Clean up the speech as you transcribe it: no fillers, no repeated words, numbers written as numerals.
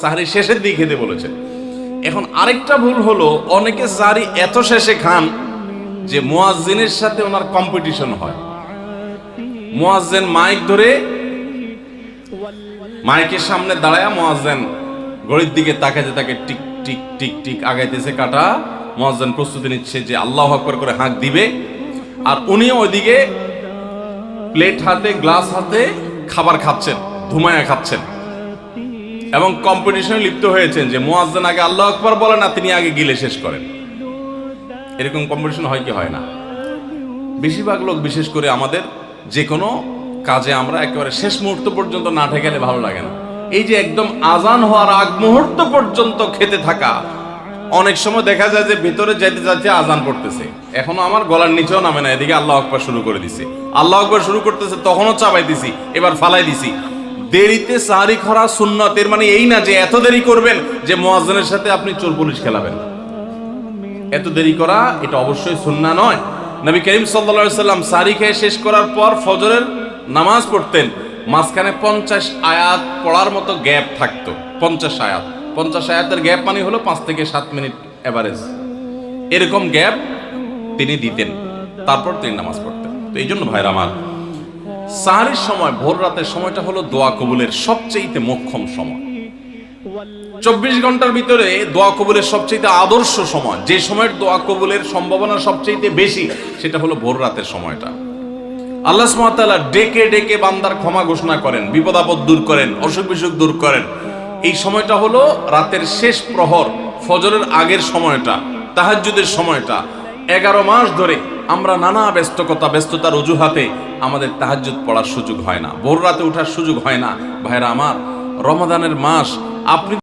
সাহরি শেষের দিকে খেতে বলেছেন। এখন আরেকটা ভুল হলো, অনেকে সাহরি এত শেষে খান যে মুয়াজ্জিনের সাথে ওনার কম্পিটিশন হয়। মুয়াজ্জিন মাইক ধরে মাইকের সামনে দাঁড়ায় মুয়াজ্জিন ঘড়ির দিকে তাকাতে তাকে টিক টিক টিক টিক আগাইতেছে কাটা। মুয়াজ্জিন প্রস্তুতি নিচ্ছে যে আল্লাহু আকবার করে হাঁক দিবে, আর উনি ওইদিকে প্লেট হাতে গ্লাস হাতে খাবার খাচ্ছেন, ধুমায়া খাচ্ছেন এবং কম্পিটিশনে লিপ্ত হয়েছেন যে মুয়াজ্জিন আগে আল্লাহু আকবার বলে না, তিনি আগে গিলে শেষ করেন। এরকম কম্পিটিশন হয় কি হয় না? বেশিরভাগ লোক, বিশেষ করে আমাদের যে কোনো কাজে আমরা একেবারে শেষ মুহূর্ত পর্যন্ত না ঠেকালে ভালো লাগে না। এই যে একদম আজান হওয়ার আগ মুহূর্ত পর্যন্ত খেতে থাকা, অনেক সময় দেখা যায় যে ভিতরে যেতে যাচ্ছে আজান পড়তেছে, এখনো আমার গলার নিচেও নামে না, এদিকে আল্লাহু আকবার শুরু করে দিছে, আল্লাহু আকবার শুরু করতেছে, তখনও চাপাই দিছি, এবার ফালাই দিছি। দেরিতে সাহরি করা সুন্নাত, এর মানে এই না যে এত দেরি করবেন যে মুয়াজ্জিনের সাথে আপনি চোর পুলিশ খেলাবেন। এত দেরি করা এটা অবশ্যই সুন্নাহ নয়। নবী করিম সাল্লাল্লাহু আলাইহি সাল্লাম সাহরি খেয়ে শেষ করার পর ফজরের নামাজ পড়তেন, মাঝখানে 50 আয়াত পড়ার মতো গ্যাপ থাকতো। 50 আয়াতের গ্যাপ মানে হলো 5 থেকে 7 মিনিট এভারেজ, এরকম গ্যাপ তিনি দিতেন, তারপর তিনি নামাজ পড়তেন। তো এই জন্য ভাইরা আমার, সাহরির সময়, ভোর রাতের সময়টা হলো দোয়া কবুলের সবচেয়ে মোক্ষম সময়। 24 ঘন্টার ভিতরে দোয়া কবুলের সবচেয়ে আদর্শ সময়, যে সময়ের দোয়া কবুলের সম্ভাবনা সবচেয়ে বেশি, সেটা হলো ভোর রাতের সময়টা। আল্লাহ সুবহানাহু ওয়া তাআলা ডেকে ডেকে বান্দার ক্ষমা ঘোষণা করেন, বিপদ আপদ দূর করেন, অসুখ বিসুখ দূর করেন। এই সময়টা হলো রাতের শেষ প্রহর, ফজরের আগের সময়টা, তাহাজ্জুদের সময়টা। 11 মাস ধরে আমরা নানা ব্যস্ততার অজুহাতে আমাদের তাহাজ্জুদ পড়ার সুযোগ হয় না, ভোর রাতে ওঠার সুযোগ হয় না। ভাইরা আমার, রমাদানের মাস, আপনি